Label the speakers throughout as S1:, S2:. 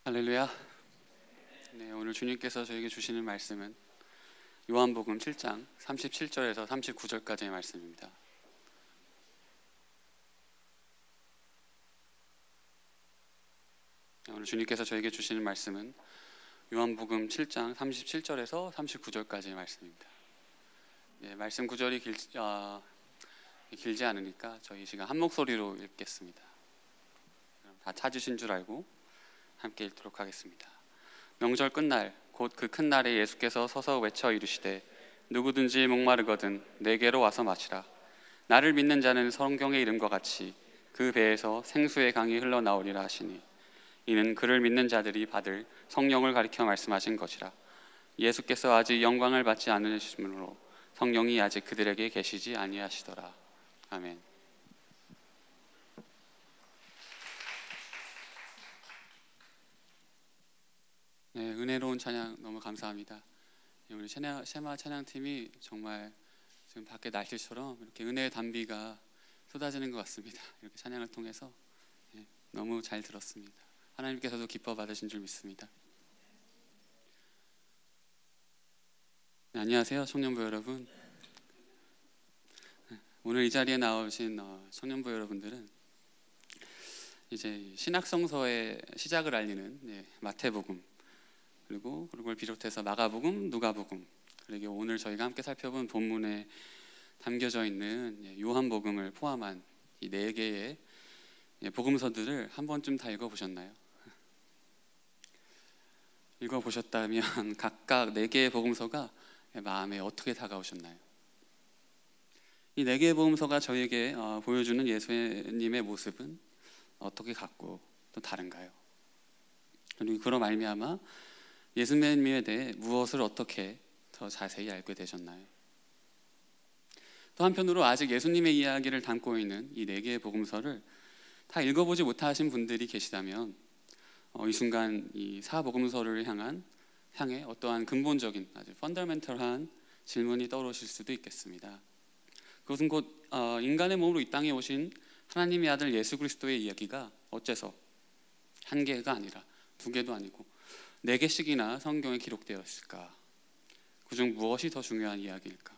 S1: 할렐루야. 네, 오늘 주님께서 저에게 주시는 말씀은 요한복음 7장 37절에서 39절까지의 말씀입니다. 오늘 주님께서 저에게 주시는 말씀은 요한복음 7장 37절에서 39절까지의 말씀입니다. 네, 말씀 구절이 길지 않으니까 저희 시간 한 목소리로 읽겠습니다. 다 찾으신 줄 알고 함께 읽도록 하겠습니다. 명절 끝날 곧 그 큰 날에 예수께서 서서 외쳐 이르시되 누구든지 목마르거든 내게로 와서 마시라. 나를 믿는 자는 성경에 이름과 같이 그 배에서 생수의 강이 흘러나오리라 하시니 이는 그를 믿는 자들이 받을 성령을 가리켜 말씀하신 것이라. 예수께서 아직 영광을 받지 않으심으로 성령이 아직 그들에게 계시지 아니하시더라. 아멘. 네, 은혜로운 찬양 너무 감사합니다. 우리 셰마 찬양팀이 정말 지금 밖에 날씨처럼 이렇게 은혜의 단비가 쏟아지는 것 같습니다. 이렇게 찬양을 통해서 너무 잘 들었습니다. 하나님께서도 기뻐 받으신 줄 믿습니다. 네, 안녕하세요, 청년부 여러분. 오늘 이 자리에 나오신 청년부 여러분들은 이제 신약성서의 시작을 알리는 마태복음 그리고 그걸 비롯해서 마가복음, 누가복음, 그리고 오늘 저희가 함께 살펴본 본문에 담겨져 있는 요한복음을 포함한 이 4개의 복음서들을 한 번쯤 다 읽어보셨나요? 읽어보셨다면 각각 4개의 복음서가 마음에 어떻게 다가오셨나요? 이 4개의 복음서가 저에게 보여주는 예수님의 모습은 어떻게 같고 또 다른가요? 그리고 그로 말미암아 예수님에 대해 무엇을 어떻게 더 자세히 알게 되셨나요? 또 한편으로 아직 예수님의 이야기를 담고 있는 이 4개의 복음서를 다 읽어보지 못하신 분들이 계시다면 이 순간 이 4복음서를 향해 어떠한 근본적인 아주 펀더멘털한 질문이 떠오르실 수도 있겠습니다. 그것은 곧 인간의 몸으로 이 땅에 오신 하나님의 아들 예수 그리스도의 이야기가 어째서 한 개가 아니라 2개도 아니고 4개씩이나 성경에 기록되어 있을까? 그중 무엇이 더 중요한 이야기일까?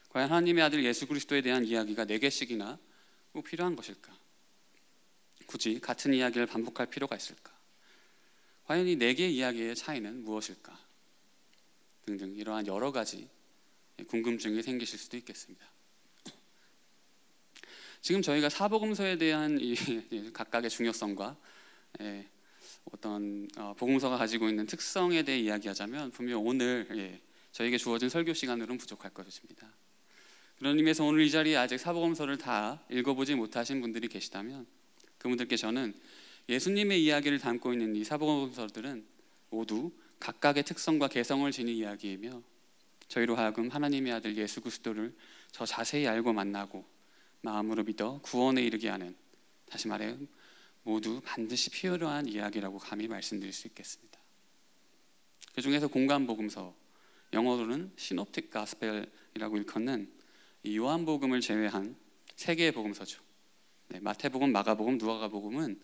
S1: 과연 하나님의 아들 예수 그리스도에 대한 이야기가 4개씩이나 꼭 필요한 것일까? 굳이 같은 이야기를 반복할 필요가 있을까? 과연 이 4개의 이야기의 차이는 무엇일까? 등등 이러한 여러 가지 궁금증이 생기실 수도 있겠습니다. 지금 저희가 사복음서에 대한 이 각각의 중요성과 어떤 복음서가 가지고 있는 특성에 대해 이야기하자면 분명 오늘 저에게 주어진 설교 시간으로는 부족할 것입니다. 그런 의미에서 오늘 이 자리에 아직 사복음서를 다 읽어보지 못하신 분들이 계시다면 그분들께 저는 예수님의 이야기를 담고 있는 이 사복음서들은 모두 각각의 특성과 개성을 지닌 이야기이며 저희로 하여금 하나님의 아들 예수 그리스도를 더 자세히 알고 만나고 마음으로 믿어 구원에 이르게 하는, 다시 말해 모두 반드시 필요한 이야기라고 감히 말씀드릴 수 있겠습니다. 그 중에서 공관복음서, 영어로는 시놉틱 가스펠이라고 일컫는 이 요한복음을 제외한 3개의 복음서죠. 마태복음, 마가복음, 누가복음은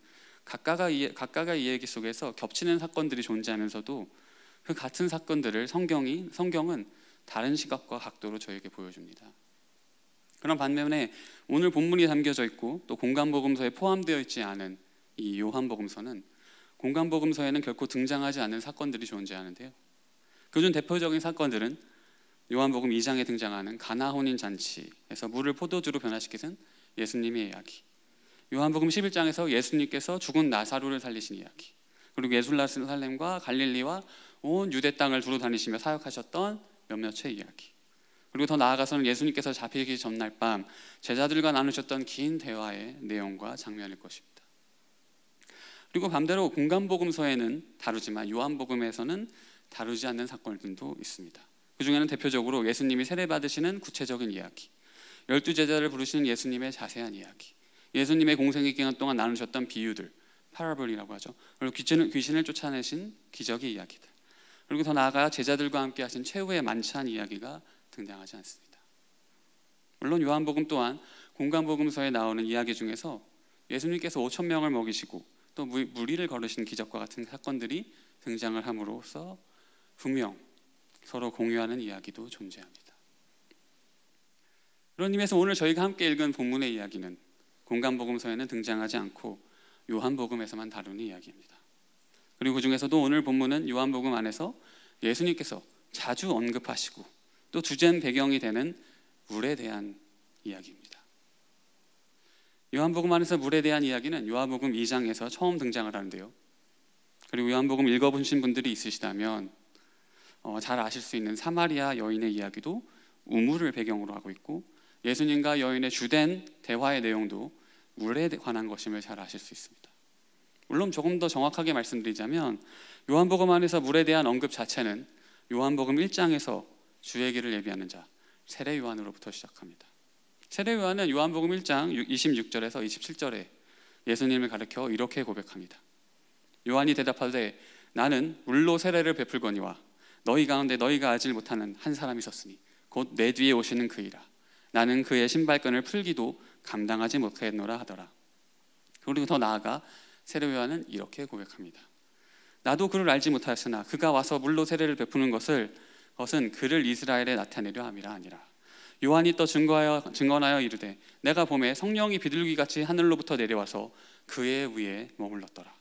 S1: 각각의 이야기 속에서 겹치는 사건들이 존재하면서도 그 같은 사건들을 성경은 다른 시각과 각도로 저에게 보여줍니다. 그런 반면에 오늘 본문이 담겨져 있고 또 공관복음서에 포함되어 있지 않은 이 요한복음서는 공관복음서에는 결코 등장하지 않는 사건들이 존재하는데요. 그중 대표적인 사건들은 요한복음 2장에 등장하는 가나 혼인 잔치에서 물을 포도주로 변화시키는 예수님의 이야기, 요한복음 11장에서 예수님께서 죽은 나사로를 살리신 이야기, 그리고 예루살렘과 갈릴리와 온 유대 땅을 두루 다니시며 사역하셨던 몇몇의 이야기, 그리고 더 나아가서는 예수님께서 잡히기 전날 밤 제자들과 나누셨던 긴 대화의 내용과 장면일 것입니다. 그리고 반대로 공관복음서에는 다루지만 요한복음에서는 다루지 않는 사건들도 있습니다. 그 중에는 대표적으로 예수님이 세례받으시는 구체적인 이야기, 12제자를 부르시는 예수님의 자세한 이야기, 예수님의 공생의 기간 동안 나누셨던 비유들, 파라볼이라고 하죠. 그리고 귀신을 쫓아내신 기적의 이야기들, 그리고 더 나아가 제자들과 함께 하신 최후의 만찬 이야기가 등장하지 않습니다. 물론 요한복음 또한 공관복음서에 나오는 이야기 중에서 예수님께서 5,000명을 먹이시고 또 무리를 거르신 기적과 같은 사건들이 등장을 함으로써 분명 서로 공유하는 이야기도 존재합니다. 그런 의미에서 오늘 저희가 함께 읽은 본문의 이야기는 공간복음서에는 등장하지 않고 요한복음에서만 다루는 이야기입니다. 그리고 그 중에서도 오늘 본문은 요한복음 안에서 예수님께서 자주 언급하시고 또 주된 배경이 되는 물에 대한 이야기입니다. 요한복음 안에서 물에 대한 이야기는 요한복음 2장에서 처음 등장을 하는데요. 그리고 요한복음 읽어보신 분들이 있으시다면 잘 아실 수 있는 사마리아 여인의 이야기도 우물을 배경으로 하고 있고 예수님과 여인의 주된 대화의 내용도 물에 관한 것임을 잘 아실 수 있습니다. 물론 조금 더 정확하게 말씀드리자면 요한복음 안에서 물에 대한 언급 자체는 요한복음 1장에서 주의 길을 예비하는 자 세례 요한으로부터 시작합니다. 세례 요한은 요한복음 1장 26절에서 27절에 예수님을 가리켜 이렇게 고백합니다. 요한이 대답하되 나는 물로 세례를 베풀거니와 너희 가운데 너희가 알지 못하는 한 사람이 있었으니 곧 내 뒤에 오시는 그이라. 나는 그의 신발끈을 풀기도 감당하지 못하겠노라 하더라. 그리고 더 나아가 세례 요한은 이렇게 고백합니다. 나도 그를 알지 못하였으나 그가 와서 물로 세례를 베푸는 것은 그를 이스라엘에 나타내려 함이라 아니라. 요한이 또 증언하여 이르되 내가 보매 성령이 비둘기같이 하늘로부터 내려와서 그의 위에 머물렀더라.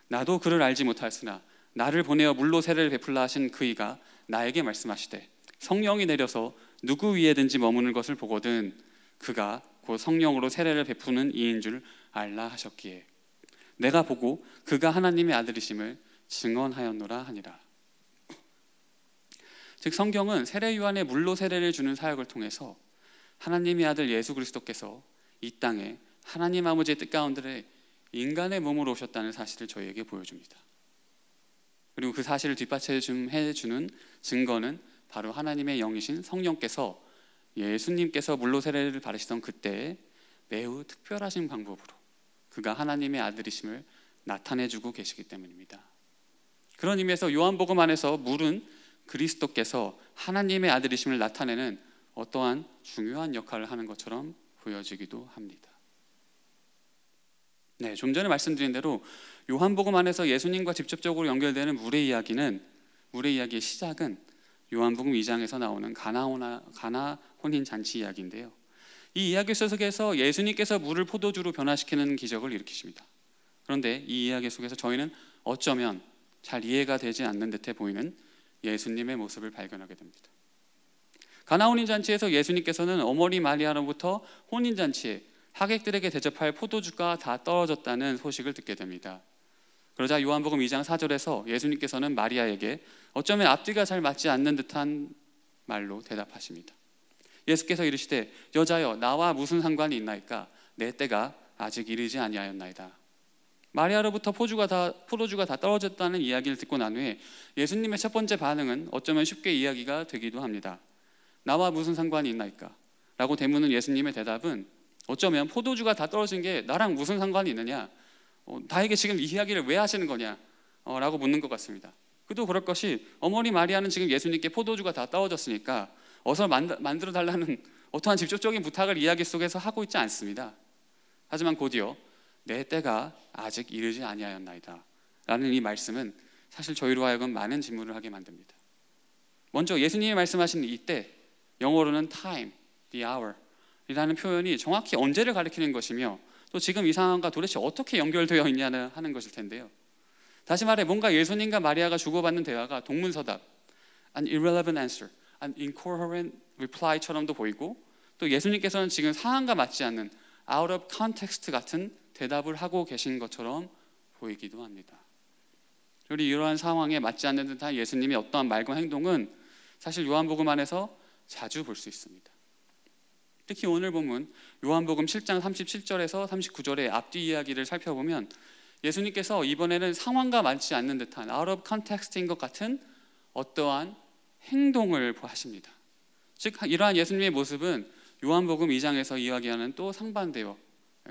S1: 나도 그를 알지 못하였으나 나를 보내어 물로 세례를 베풀라 하신 그이가 나에게 말씀하시되 성령이 내려서 누구 위에든지 머무는 것을 보거든 그가 곧 성령으로 세례를 베푸는 이인 줄 알라 하셨기에 내가 보고 그가 하나님의 아들이심을 증언하였노라 하니라. 즉 성경은 세례 요한의 물로 세례를 주는 사역을 통해서 하나님의 아들 예수 그리스도께서 이 땅에 하나님 아버지의 뜻 가운데 인간의 몸으로 오셨다는 사실을 저희에게 보여줍니다. 그리고 그 사실을 뒷받침해 주는 증거는 바로 하나님의 영이신 성령께서 예수님께서 물로 세례를 받으시던 그때에 매우 특별하신 방법으로 그가 하나님의 아들이심을 나타내주고 계시기 때문입니다. 그런 의미에서 요한복음 안에서 물은 그리스도께서 하나님의 아들이심을 나타내는 어떠한 중요한 역할을 하는 것처럼 보여지기도 합니다. 네, 좀 전에 말씀드린 대로 요한복음 안에서 예수님과 직접적으로 연결되는 물의 이야기의 시작은 요한복음 2장에서 나오는 가나 혼인 잔치 이야기인데요. 이 이야기 속에서 예수님께서 물을 포도주로 변화시키는 기적을 일으키십니다. 그런데 이 이야기 속에서 저희는 어쩌면 잘 이해가 되지 않는 듯해 보이는 예수님의 모습을 발견하게 됩니다. 가나 혼인잔치에서 예수님께서는 어머니 마리아로부터 혼인잔치에 하객들에게 대접할 포도주가 다 떨어졌다는 소식을 듣게 됩니다. 그러자 요한복음 2장 4절에서 예수님께서는 마리아에게 어쩌면 앞뒤가 잘 맞지 않는 듯한 말로 대답하십니다. 예수께서 이르시되 여자여 나와 무슨 상관이 있나이까 내 때가 아직 이르지 아니하였나이다. 마리아로부터 포도주가 다 떨어졌다는 이야기를 듣고 난 후에 예수님의 첫 번째 반응은 어쩌면 쉽게 이야기가 되기도 합니다. 나와 무슨 상관이 있나이까? 라고 되묻는 예수님의 대답은 어쩌면 포도주가 다 떨어진 게 나랑 무슨 상관이 있느냐? 나에게 지금 이 이야기를 왜 하시는 거냐? 라고 묻는 것 같습니다. 그도 그럴 것이 어머니 마리아는 지금 예수님께 포도주가 다 떨어졌으니까 어서 만들어 달라는 어떠한 직접적인 부탁을 이야기 속에서 하고 있지 않습니다. 하지만 곧이어 내 때가 아직 이르지 아니하였나이다 라는 이 말씀은 사실 저희로 하여금 많은 질문을 하게 만듭니다. 먼저 예수님이 말씀하신 이때, 영어로는 time, the hour 이라는 표현이 정확히 언제를 가리키는 것이며 또 지금 이 상황과 도대체 어떻게 연결되어 있냐는 하는 것일 텐데요. 다시 말해 뭔가 예수님과 마리아가 주고받는 대화가 동문서답, an irrelevant answer, an incoherent reply처럼도 보이고 또 예수님께서는 지금 상황과 맞지 않는 out of context 같은 대답을 하고 계신 것처럼 보이기도 합니다. 그리고 이러한 상황에 맞지 않는 듯한 예수님의 어떠한 말과 행동은 사실 요한복음 안에서 자주 볼 수 있습니다. 특히 오늘 본문 요한복음 7장 37절에서 39절의 앞뒤 이야기를 살펴보면 예수님께서 이번에는 상황과 맞지 않는 듯한 out of context인 것 같은 어떠한 행동을 하십니다. 즉 이러한 예수님의 모습은 요한복음 2장에서 이야기하는 또 상반되어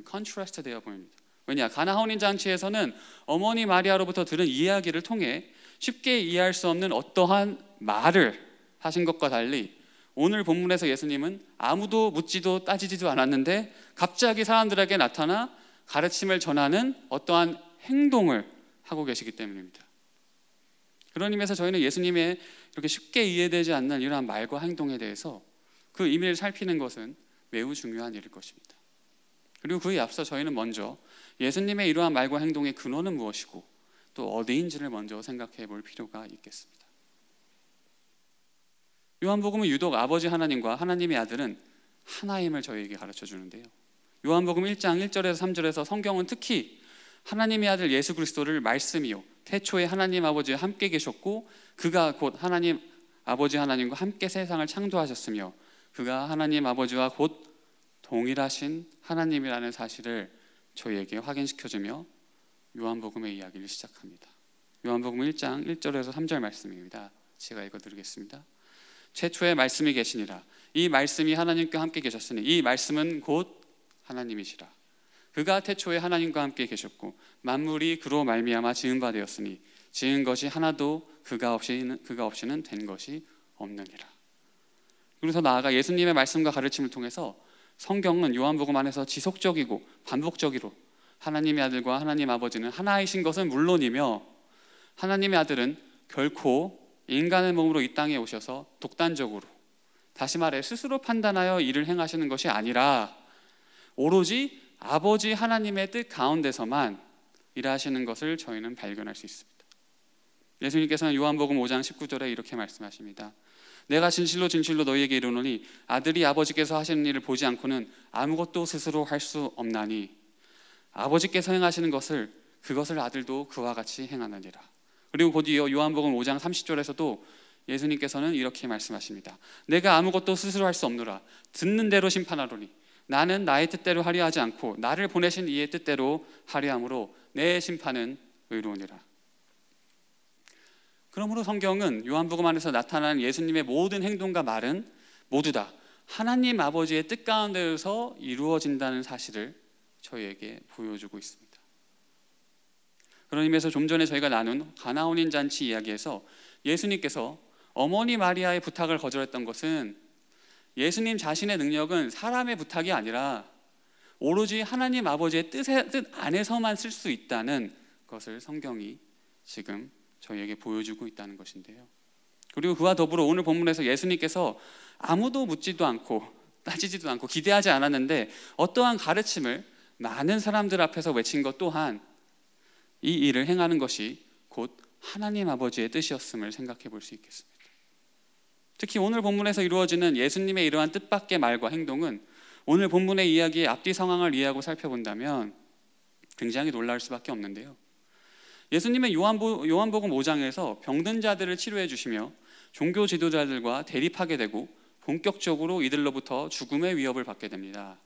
S1: 컨트라스트 되어 보입니다. 왜냐? 가나 혼인잔치에서는 어머니 마리아로부터 들은 이야기를 통해 쉽게 이해할 수 없는 어떠한 말을 하신 것과 달리 오늘 본문에서 예수님은 아무도 묻지도 따지지도 않았는데 갑자기 사람들에게 나타나 가르침을 전하는 어떠한 행동을 하고 계시기 때문입니다. 그런 의미에서 저희는 예수님의 이렇게 쉽게 이해되지 않는 이러한 말과 행동에 대해서 그 의미를 살피는 것은 매우 중요한 일일 것입니다. 그리고 그에 앞서 저희는 먼저 예수님의 이러한 말과 행동의 근원은 무엇이고 또 어디인지를 먼저 생각해 볼 필요가 있겠습니다. 요한복음은 유독 아버지 하나님과 하나님의 아들은 하나임을 저희에게 가르쳐 주는데요. 요한복음 1장 1절에서 3절에서 성경은 특히 하나님의 아들 예수 그리스도를 말씀이요 태초에 하나님 아버지와 함께 계셨고 그가 곧 하나님 아버지 하나님과 함께 세상을 창조하셨으며 그가 하나님 아버지와 곧 동일하신 하나님이라는 사실을 저희에게 확인시켜주며 요한복음의 이야기를 시작합니다. 요한복음 1장 1절에서 3절 말씀입니다. 제가 읽어드리겠습니다. 최초에 말씀이 계시니라. 이 말씀이 하나님과 함께 계셨으니 이 말씀은 곧 하나님이시라. 그가 태초에 하나님과 함께 계셨고 만물이 그로 말미암아 지은 바 되었으니 지은 것이 하나도 그가 없이는 된 것이 없느니라. 그리고 더 나아가 예수님의 말씀과 가르침을 통해서 성경은 요한복음 안에서 지속적이고 반복적으로 하나님의 아들과 하나님 아버지는 하나이신 것은 물론이며 하나님의 아들은 결코 인간의 몸으로 이 땅에 오셔서 독단적으로 다시 말해 스스로 판단하여 일을 행하시는 것이 아니라 오로지 아버지 하나님의 뜻 가운데서만 일하시는 것을 저희는 발견할 수 있습니다. 예수님께서는 요한복음 5장 19절에 이렇게 말씀하십니다. 내가 진실로 진실로 너희에게 이르노니 아들이 아버지께서 하시는 일을 보지 않고는 아무것도 스스로 할 수 없나니 아버지께서 행하시는 것을 그것을 아들도 그와 같이 행하느니라. 그리고 곧 이어 요한복음 5장 30절에서도 예수님께서는 이렇게 말씀하십니다. 내가 아무것도 스스로 할 수 없노라. 듣는 대로 심판하노니 나는 나의 뜻대로 하려 하지 않고 나를 보내신 이의 뜻대로 하려 함으로 내 심판은 의로우니라. 그러므로 성경은 요한복음 안에서 나타나는 예수님의 모든 행동과 말은 모두 다 하나님 아버지의 뜻 가운데서 이루어진다는 사실을 저희에게 보여주고 있습니다. 그런 의미에서 좀 전에 저희가 나눈 가나온인 잔치 이야기에서 예수님께서 어머니 마리아의 부탁을 거절했던 것은 예수님 자신의 능력은 사람의 부탁이 아니라 오로지 하나님 아버지의 뜻 안에서만 쓸 수 있다는 것을 성경이 지금 저희에게 보여주고 있다는 것인데요. 그리고 그와 더불어 오늘 본문에서 예수님께서 아무도 묻지도 않고 따지지도 않고 기대하지 않았는데 어떠한 가르침을 많은 사람들 앞에서 외친 것 또한 이 일을 행하는 것이 곧 하나님 아버지의 뜻이었음을 생각해 볼 수 있겠습니다. 특히 오늘 본문에서 이루어지는 예수님의 이러한 뜻밖의 말과 행동은 오늘 본문의 이야기의 앞뒤 상황을 이해하고 살펴본다면 굉장히 놀라울 수밖에 없는데요. 예수님은 요한복음 5장에서 병든 자들을 치료해 주시며 종교 지도자들과 대립하게 되고 본격적으로 이들로부터 죽음의 위협을 받게 됩니다.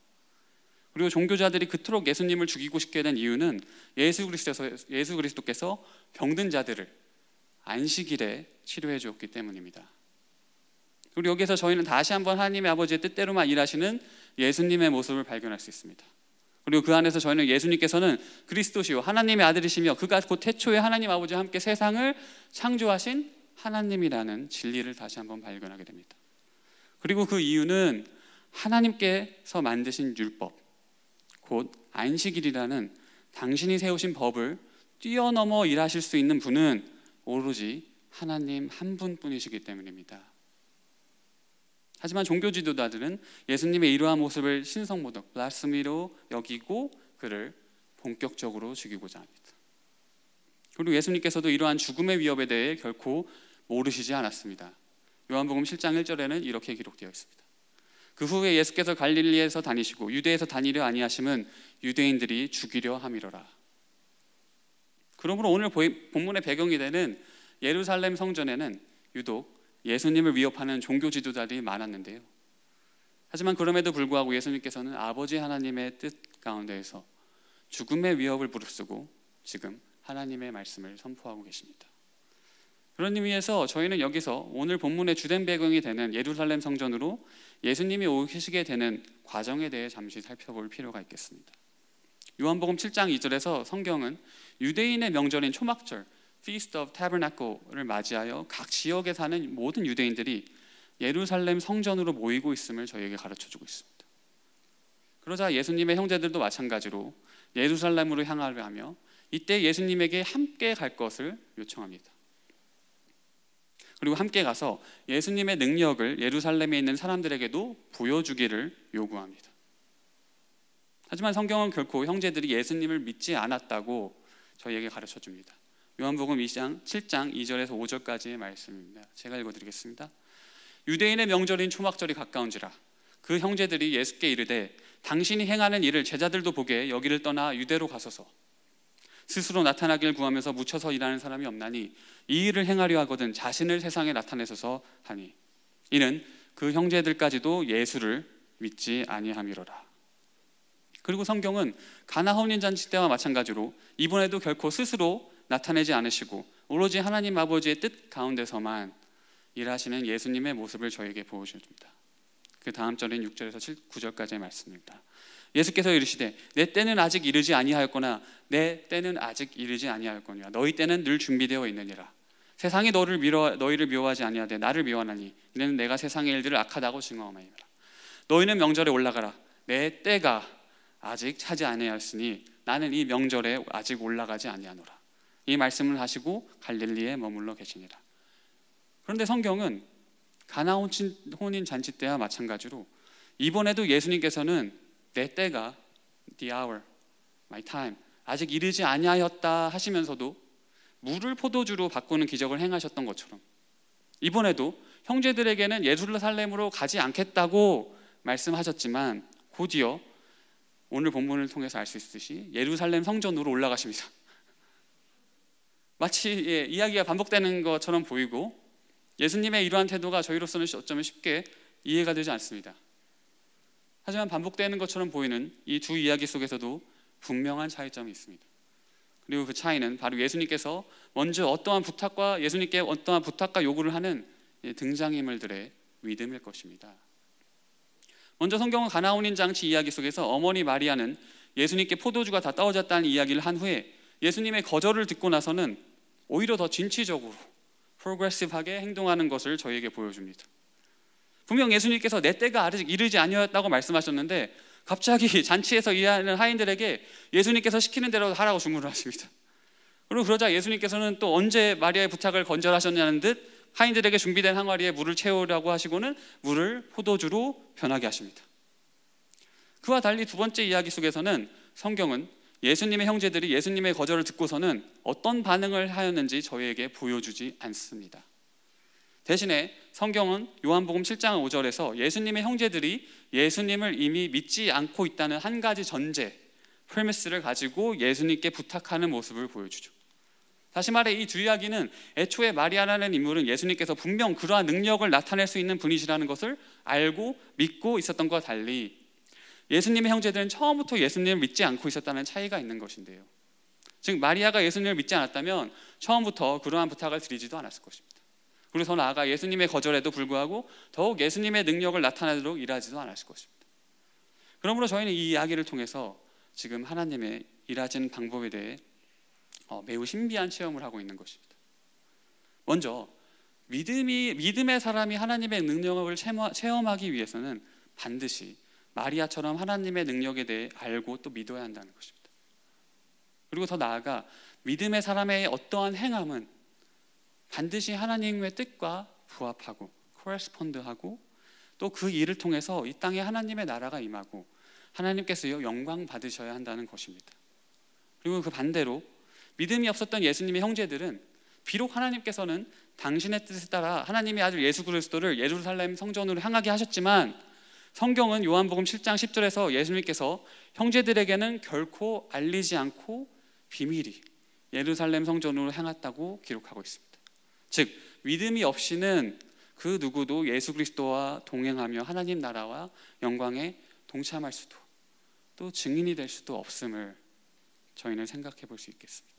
S1: 그리고 종교자들이 그토록 예수님을 죽이고 싶게 된 이유는 예수 그리스도께서 병든 자들을 안식일에 치료해 주었기 때문입니다. 그리고 여기서 저희는 다시 한번 하나님의 아버지의 뜻대로만 일하시는 예수님의 모습을 발견할 수 있습니다. 그리고 그 안에서 저희는 예수님께서는 그리스도시요 하나님의 아들이시며 그가 곧 태초에 하나님 아버지와 함께 세상을 창조하신 하나님이라는 진리를 다시 한번 발견하게 됩니다. 그리고 그 이유는 하나님께서 만드신 율법 곧 안식일이라는 당신이 세우신 법을 뛰어넘어 일하실 수 있는 분은 오로지 하나님 한 분뿐이시기 때문입니다. 하지만 종교 지도자들은 예수님의 이러한 모습을 신성모독, 블라스미로 여기고 그를 본격적으로 죽이고자 합니다. 그리고 예수님께서도 이러한 죽음의 위협에 대해 결코 모르시지 않았습니다. 요한복음 7장 1절에는 이렇게 기록되어 있습니다. 그 후에 예수께서 갈릴리에서 다니시고 유대에서 다니려 아니하심은 유대인들이 죽이려 함이로라. 그러므로 오늘 본문의 배경이 되는 예루살렘 성전에는 유독 예수님을 위협하는 종교 지도자들이 많았는데요. 하지만 그럼에도 불구하고 예수님께서는 아버지 하나님의 뜻 가운데에서 죽음의 위협을 무릅쓰고 지금 하나님의 말씀을 선포하고 계십니다. 그런 의미에서 저희는 여기서 오늘 본문의 주된 배경이 되는 예루살렘 성전으로 예수님이 오시게 되는 과정에 대해 잠시 살펴볼 필요가 있겠습니다. 요한복음 7장 2절에서 성경은 유대인의 명절인 초막절 Feast of Tabernacle를 맞이하여 각 지역에 사는 모든 유대인들이 예루살렘 성전으로 모이고 있음을 저희에게 가르쳐주고 있습니다. 그러자 예수님의 형제들도 마찬가지로 예루살렘으로 향하려 하며 이때 예수님에게 함께 갈 것을 요청합니다. 그리고 함께 가서 예수님의 능력을 예루살렘에 있는 사람들에게도 보여주기를 요구합니다. 하지만 성경은 결코 형제들이 예수님을 믿지 않았다고 저희에게 가르쳐 줍니다. 요한복음 2장 7장 2절에서 5절까지의 말씀입니다. 제가 읽어드리겠습니다. 유대인의 명절인 초막절이 가까운지라 그 형제들이 예수께 이르되 당신이 행하는 일을 제자들도 보게 여기를 떠나 유대로 가소서. 스스로 나타나길 구하면서 묻혀서 일하는 사람이 없나니 이 일을 행하려 하거든 자신을 세상에 나타내소서 하니 이는 그 형제들까지도 예수를 믿지 아니함이로라. 그리고 성경은 가나 혼인잔치 때와 마찬가지로 이번에도 결코 스스로 나타내지 않으시고 오로지 하나님 아버지의 뜻 가운데서만 일하시는 예수님의 모습을 저에게 보여줍니다. 그 다음 절인 6절에서 9절까지의 말씀입니다. 예수께서 이르시되 내 때는 아직 이르지 아니하였거나 내 때는 아직 이르지 아니하였거니와 너희 때는 늘 준비되어 있느니라. 세상이 너희를 미워하지 아니하되 나를 미워하나니 이는 내가 세상의 일들을 악하다고 증언하노라. 너희는 명절에 올라가라. 내 때가 아직 차지 아니하였으니 나는 이 명절에 아직 올라가지 아니하노라. 이 말씀을 하시고 갈릴리에 머물러 계시니라. 그런데 성경은 가나 혼인 잔치 때와 마찬가지로 이번에도 예수님께서는 내 때가 the hour, my time 아직 이르지 아니하였다 하시면서도 물을 포도주로 바꾸는 기적을 행하셨던 것처럼 이번에도 형제들에게는 예루살렘으로 가지 않겠다고 말씀하셨지만 곧이어 오늘 본문을 통해서 알 수 있듯이 예루살렘 성전으로 올라가십니다. 마치 이야기가 반복되는 것처럼 보이고 예수님의 이러한 태도가 저희로서는 어쩌면 쉽게 이해가 되지 않습니다. 하지만 반복되는 것처럼 보이는 이 두 이야기 속에서도 분명한 차이점이 있습니다. 그리고 그 차이는 바로 예수님께서 먼저 예수님께 어떠한 부탁과 요구를 하는 등장인물들의 믿음일 것입니다. 먼저 성경은 가나 혼인 잔치 이야기 속에서 어머니 마리아는 예수님께 포도주가 다 떨어졌다는 이야기를 한 후에 예수님의 거절을 듣고 나서는 오히려 더 진취적으로 프로그레시브하게 행동하는 것을 저희에게 보여줍니다. 분명 예수님께서 내 때가 아직 이르지 아니하였다고 말씀하셨는데 갑자기 잔치에서 일하는 하인들에게 예수님께서 시키는 대로 하라고 주문을 하십니다. 그리고 그러자 예수님께서는 또 언제 마리아의 부탁을 거절하셨냐는 듯 하인들에게 준비된 항아리에 물을 채우려고 하시고는 물을 포도주로 변하게 하십니다. 그와 달리 두 번째 이야기 속에서는 성경은 예수님의 형제들이 예수님의 거절을 듣고서는 어떤 반응을 하였는지 저희에게 보여주지 않습니다. 대신에 성경은 요한복음 7장 5절에서 예수님의 형제들이 예수님을 이미 믿지 않고 있다는 한 가지 전제, 프레미스를 가지고 예수님께 부탁하는 모습을 보여주죠. 다시 말해 이 두 이야기는 애초에 마리아라는 인물은 예수님께서 분명 그러한 능력을 나타낼 수 있는 분이시라는 것을 알고 믿고 있었던 것과 달리 예수님의 형제들은 처음부터 예수님을 믿지 않고 있었다는 차이가 있는 것인데요. 즉 마리아가 예수님을 믿지 않았다면 처음부터 그러한 부탁을 드리지도 않았을 것입니다. 그리고 더 나아가 예수님의 거절에도 불구하고 더욱 예수님의 능력을 나타내도록 일하지도 않았을 것입니다. 그러므로 저희는 이 이야기를 통해서 지금 하나님의 일하시는 방법에 대해 매우 신비한 체험을 하고 있는 것입니다. 먼저 믿음의 사람이 하나님의 능력을 체험하기 위해서는 반드시 마리아처럼 하나님의 능력에 대해 알고 또 믿어야 한다는 것입니다. 그리고 더 나아가 믿음의 사람의 어떠한 행함은 반드시 하나님의 뜻과 부합하고 코레스폰드하고 또 그 일을 통해서 이 땅에 하나님의 나라가 임하고 하나님께서 영광 받으셔야 한다는 것입니다. 그리고 그 반대로 믿음이 없었던 예수님의 형제들은 비록 하나님께서는 당신의 뜻에 따라 하나님의 아들 예수 그리스도를 예루살렘 성전으로 향하게 하셨지만 성경은 요한복음 7장 10절에서 예수님께서 형제들에게는 결코 알리지 않고 비밀히 예루살렘 성전으로 향했다고 기록하고 있습니다. 즉 믿음이 없이는 그 누구도 예수 그리스도와 동행하며 하나님 나라와 영광에 동참할 수도 또 증인이 될 수도 없음을 저희는 생각해 볼 수 있겠습니다.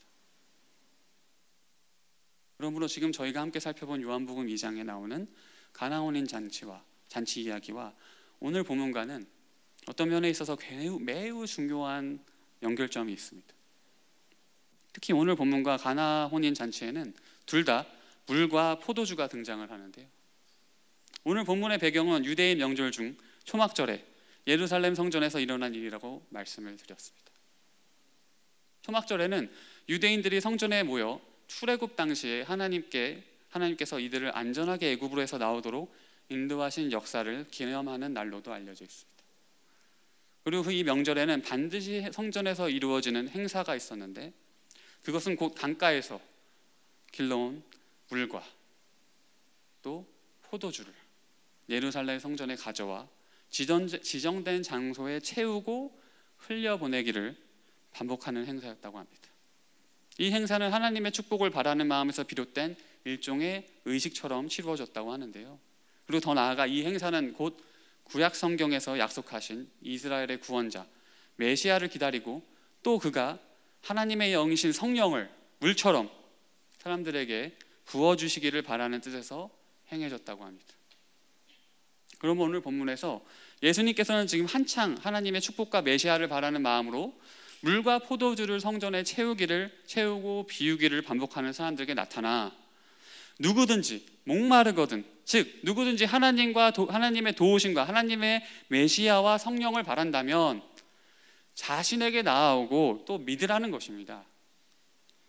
S1: 그러므로 지금 저희가 함께 살펴본 요한복음 2장에 나오는 가나 혼인 잔치 이야기와 오늘 본문과는 어떤 면에 있어서 매우 중요한 연결점이 있습니다. 특히 오늘 본문과 가나 혼인 잔치에는 둘 다 물과 포도주가 등장을 하는데요. 오늘 본문의 배경은 유대인 명절 중 초막절에 예루살렘 성전에서 일어난 일이라고 말씀을 드렸습니다. 초막절에는 유대인들이 성전에 모여 출애굽 당시에 하나님께서 이들을 안전하게 애굽으로 해서 나오도록 인도하신 역사를 기념하는 날로도 알려져 있습니다. 그리고 이 명절에는 반드시 성전에서 이루어지는 행사가 있었는데, 그것은 곧 강가에서 길러온 물과 또 포도주를 예루살렘 성전에 가져와 지정된 장소에 채우고 흘려보내기를 반복하는 행사였다고 합니다. 이 행사는 하나님의 축복을 바라는 마음에서 비롯된 일종의 의식처럼 치루어졌다고 하는데요. 그리고 더 나아가 이 행사는 곧 구약 성경에서 약속하신 이스라엘의 구원자 메시아를 기다리고, 또 그가 하나님의 영이신 성령을 물처럼 사람들에게 부어주시기를 바라는 뜻에서 행해졌다고 합니다. 그럼 오늘 본문에서 예수님께서는 지금 한창 하나님의 축복과 메시아를 바라는 마음으로 물과 포도주를 성전에 채우고 비우기를 반복하는 사람들에게 나타나, 누구든지 목마르거든, 즉 누구든지 하나님의 도우심과 하나님의 메시아와 성령을 바란다면 자신에게 나아오고 또 믿으라는 것입니다.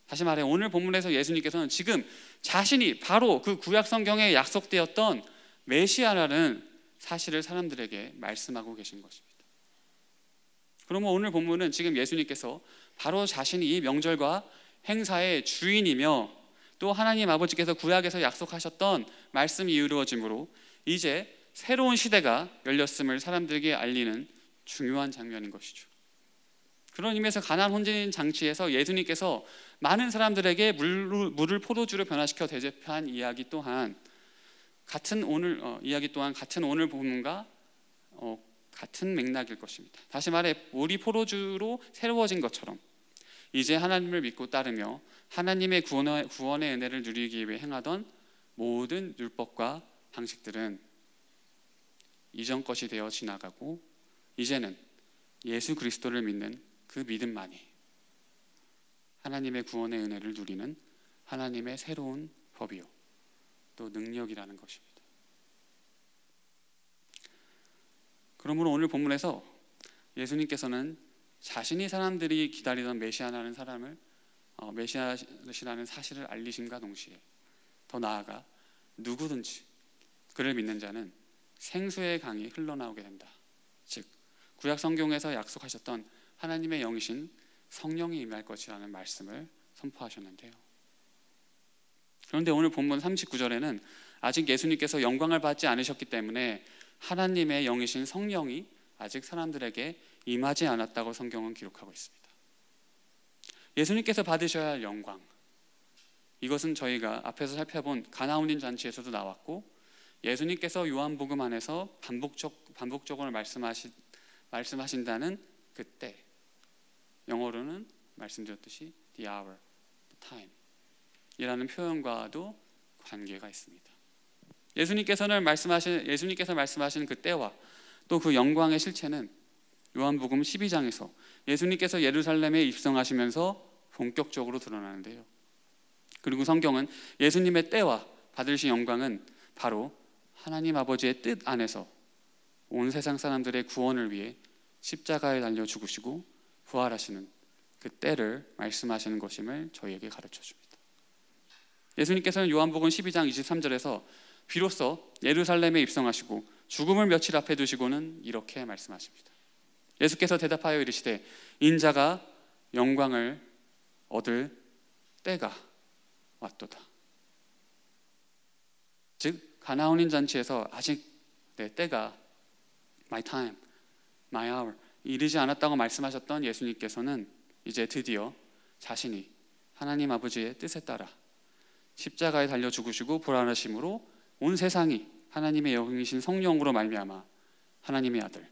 S1: 다시 말해 오늘 본문에서 예수님께서는 지금 자신이 바로 그 구약 성경에 약속되었던 메시아라는 사실을 사람들에게 말씀하고 계신 것입니다. 그러면 오늘 본문은 지금 예수님께서 바로 자신이 이 명절과 행사의 주인이며, 또 하나님 아버지께서 구약에서 약속하셨던 말씀이 이루어짐으로 이제 새로운 시대가 열렸음을 사람들에게 알리는 중요한 장면인 것이죠. 그런 의미에서 가나안 혼인 잔치에서 예수님께서 많은 사람들에게 물을 포도주로 변화시켜 대접한 이야기 또한 같은 오늘 본문과 같은 맥락일 것입니다. 다시 말해 물이 포도주로 새로워진 것처럼 이제 하나님을 믿고 따르며 하나님의 구원의 은혜를 누리기 위해 행하던 모든 율법과 방식들은 이전 것이 되어 지나가고, 이제는 예수 그리스도를 믿는 그 믿음만이 하나님의 구원의 은혜를 누리는 하나님의 새로운 법이요 또 능력이라는 것입니다. 그러므로 오늘 본문에서 예수님께서는 자신이 사람들이 기다리던 메시아라는 사실을 알리심과 동시에 더 나아가 누구든지 그를 믿는 자는 생수의 강이 흘러나오게 된다, 즉 구약 성경에서 약속하셨던 하나님의 영이신 성령이 임할 것이라는 말씀을 선포하셨는데요. 그런데 오늘 본문 39절에는 아직 예수님께서 영광을 받지 않으셨기 때문에 하나님의 영이신 성령이 아직 사람들에게 임하지 않았다고 성경은 기록하고 있습니다. 예수님께서 받으셔야 할 영광, 이것은 저희가 앞에서 살펴본 가나운인 잔치에서도 나왔고, 예수님께서 요한복음 안에서 반복적으로 말씀하신다는 그때, 영어로는 말씀드렸듯이 the hour, the time 이라는 표현과도 관계가 있습니다. 예수님께서 말씀하신 그 때와 또 그 영광의 실체는 요한복음 12장에서 예수님께서 예루살렘에 입성하시면서 본격적으로 드러나는데요. 그리고 성경은 예수님의 때와 받으신 영광은 바로 하나님 아버지의 뜻 안에서 온 세상 사람들의 구원을 위해 십자가에 달려 죽으시고 부활하시는 그 때를 말씀하시는 것임을 저희에게 가르쳐 줍니다. 예수님께서는 요한복음 12장 23절에서 비로소 예루살렘에 입성하시고 죽음을 며칠 앞에 두시고는 이렇게 말씀하십니다. 예수께서 대답하여 이르시되 인자가 영광을 얻을 때가 왔도다. 즉 가나운인 잔치에서 아직 내 때가 my time, my hour 이르지 않았다고 말씀하셨던 예수님께서는 이제 드디어 자신이 하나님 아버지의 뜻에 따라 십자가에 달려 죽으시고 부활하심으로 온 세상이 하나님의 영이신 성령으로 말미암아 하나님의 아들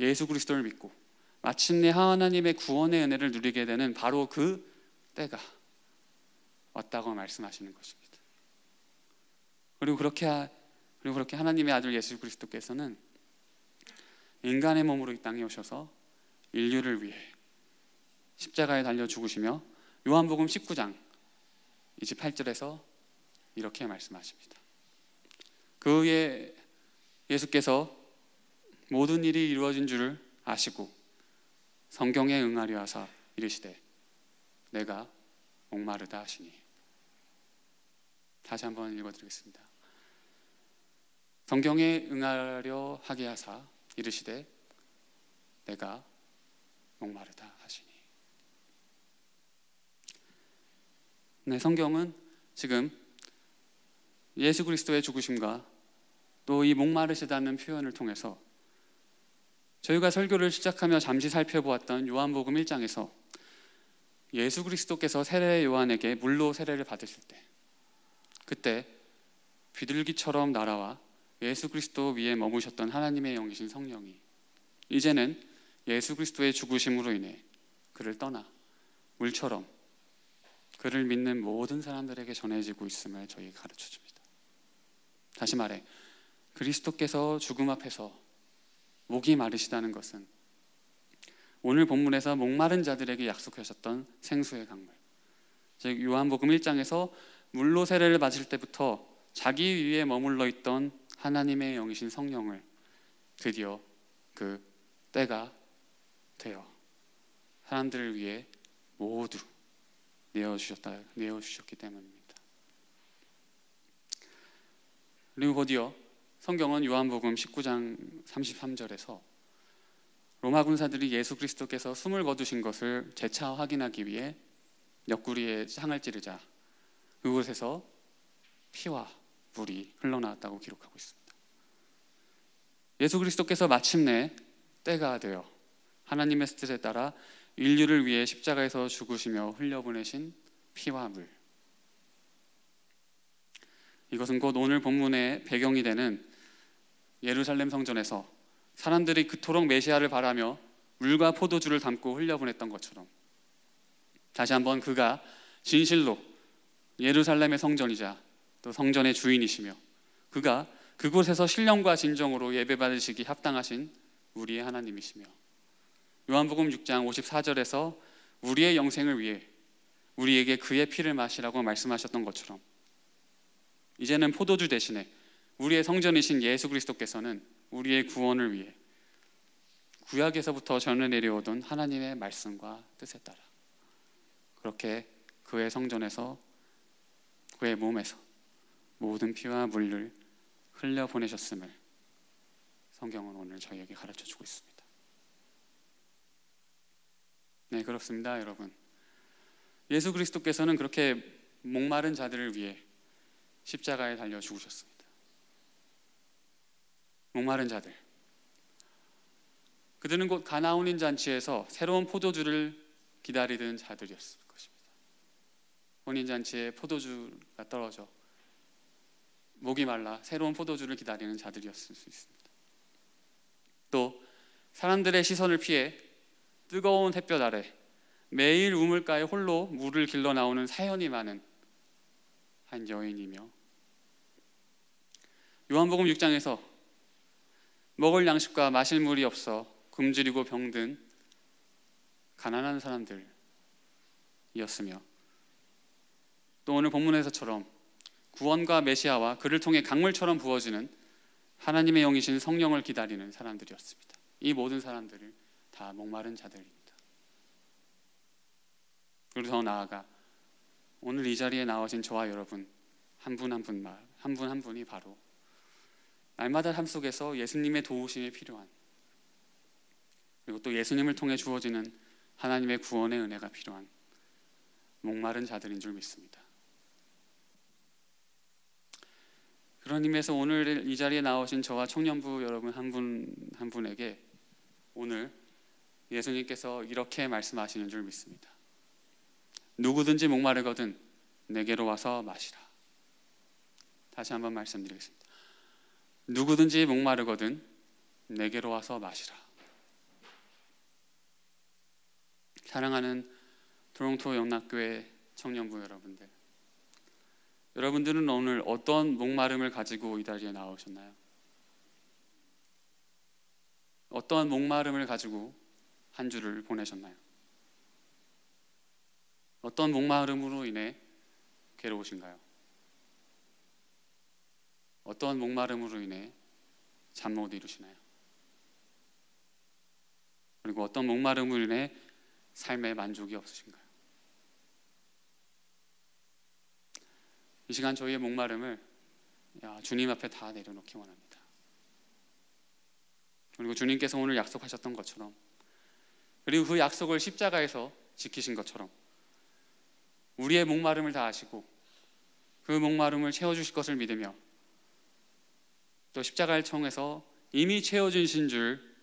S1: 예수 그리스도를 믿고 마침내 하나님의 구원의 은혜를 누리게 되는 바로 그 때가 왔다고 말씀하시는 것입니다. 그리고 그렇게 하나님의 아들 예수 그리스도께서는 인간의 몸으로 이 땅에 오셔서 인류를 위해 십자가에 달려 죽으시며 요한복음 19장 28절에서 이렇게 말씀하십니다. 그 후에 예수께서 모든 일이 이루어진 줄을 아시고 성경에 응하려 하사 이르시되 내가 목마르다 하시니. 다시 한번 읽어드리겠습니다. 성경에 응하려 하게 하사 이르시되 내가 목마르다 하시니. 네, 성경은 지금 예수 그리스도의 죽으심과 또 이 목마르시다는 표현을 통해서 저희가 설교를 시작하며 잠시 살펴보았던 요한복음 1장에서 예수 그리스도께서 세례 요한에게 물로 세례를 받으실 때, 그때 비둘기처럼 날아와 예수 그리스도 위에 머무셨던 하나님의 영이신 성령이 이제는 예수 그리스도의 죽으심으로 인해 그를 떠나 물처럼 그를 믿는 모든 사람들에게 전해지고 있음을 저희에게 가르쳐 줍니다. 다시 말해, 그리스도께서 죽음 앞에서 목이 마르시다는 것은 오늘 본문에서 목마른 자들에게 약속하셨던 생수의 강물, 즉 요한복음 1장에서 물로 세례를 맞을 때부터 자기 위에 머물러 있던 하나님의 영이신 성령을 드디어 그 때가 되어 사람들을 위해 모두 내어주셨기 때문입니다. 그리고 곧이어 성경은 요한복음 19장 33절에서 로마 군사들이 예수 그리스도께서 숨을 거두신 것을 재차 확인하기 위해 옆구리에 창을 찌르자 그곳에서 피와 물이 흘러나왔다고 기록하고 있습니다. 예수 그리스도께서 마침내 때가 되어 하나님의 뜻에 따라 인류를 위해 십자가에서 죽으시며 흘려보내신 피와 물, 이것은 곧 오늘 본문의 배경이 되는 예루살렘 성전에서 사람들이 그토록 메시아를 바라며 물과 포도주를 담고 흘려보냈던 것처럼 다시 한번 그가 진실로 예루살렘의 성전이자 또 성전의 주인이시며 그가 그곳에서 신령과 진정으로 예배받으시기 합당하신 우리의 하나님이시며 요한복음 6장 54절에서 우리의 영생을 위해 우리에게 그의 피를 마시라고 말씀하셨던 것처럼 이제는 포도주 대신에 우리의 성전이신 예수 그리스도께서는 우리의 구원을 위해 구약에서부터 전해 내려오던 하나님의 말씀과 뜻에 따라 그렇게 그의 성전에서 그의 몸에서 모든 피와 물을 흘려보내셨음을 성경은 오늘 저희에게 가르쳐주고 있습니다. 네, 그렇습니다, 여러분. 예수 그리스도께서는 그렇게 목마른 자들을 위해 십자가에 달려 죽으셨습니다. 목마른 자들, 그들은 곧 가나온인 잔치에서 새로운 포도주를 기다리던 자들이었을 것입니다. 혼인잔치에 포도주가 떨어져 목이 말라 새로운 포도주를 기다리는 자들이었을 수 있습니다. 또 사람들의 시선을 피해 뜨거운 햇볕 아래 매일 우물가에 홀로 물을 길러 나오는 사연이 많은 한 여인이며 요한복음 6장에서 먹을 양식과 마실 물이 없어 굶주리고 병든 가난한 사람들이었으며 또 오늘 본문에서처럼 구원과 메시아와 그를 통해 강물처럼 부어지는 하나님의 영이신 성령을 기다리는 사람들이었습니다. 이 모든 사람들을 다 목마른 자들입니다. 그리고 더 나아가 오늘 이 자리에 나오신 저와 여러분 한 분 한 분이 바로 날마다 삶 속에서 예수님의 도우심이 필요한, 그리고 또 예수님을 통해 주어지는 하나님의 구원의 은혜가 필요한 목마른 자들인 줄 믿습니다. 그런 의미에서 오늘 이 자리에 나오신 저와 청년부 여러분 한 분 한 분에게 오늘 예수님께서 이렇게 말씀하시는 줄 믿습니다. 누구든지 목마르거든 내게로 와서 마시라. 다시 한번 말씀드리겠습니다. 누구든지 목마르거든 내게로 와서 마시라. 사랑하는 토론토 영락교회 청년부 여러분들, 여러분들은 오늘 어떤 목마름을 가지고 이 자리에 나오셨나요? 어떤 목마름을 가지고 한 주를 보내셨나요? 어떤 목마름으로 인해 괴로우신가요? 어떤 목마름으로 인해 잠 못 이루시나요? 그리고 어떤 목마름으로 인해 삶에 만족이 없으신가요? 이 시간 저희의 목마름을 주님 앞에 다 내려놓기 원합니다. 그리고 주님께서 오늘 약속하셨던 것처럼, 그리고 그 약속을 십자가에서 지키신 것처럼 우리의 목마름을 다 아시고 그 목마름을 채워주실 것을 믿으며 또 십자가를 통해서 이미 채워주신 줄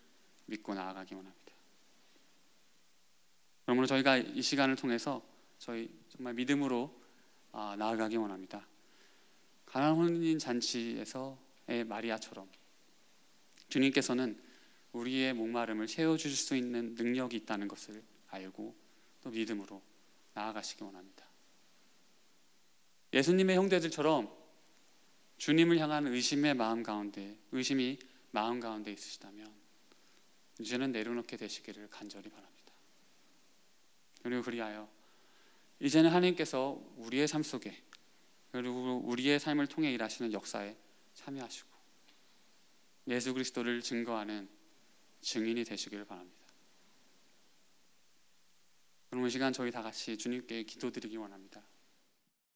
S1: 믿고 나아가기 원합니다. 그러므로 저희가 이 시간을 통해서 저희 정말 믿음으로 나아가기 원합니다. 가나안 혼인 잔치에서의 마리아처럼 주님께서는 우리의 목마름을 채워주실 수 있는 능력이 있다는 것을 알고 또 믿음으로 나아가시기 원합니다. 예수님의 형제들처럼 주님을 향한 의심이 마음 가운데 있으시다면 이제는 내려놓게 되시기를 간절히 바랍니다. 그리고 그리하여 이제는 하나님께서 우리의 삶 속에 그리고 우리의 삶을 통해 일하시는 역사에 참여하시고 예수 그리스도를 증거하는 증인이 되시기를 바랍니다. 그럼 이 시간 저희 다 같이 주님께 기도드리기 원합니다.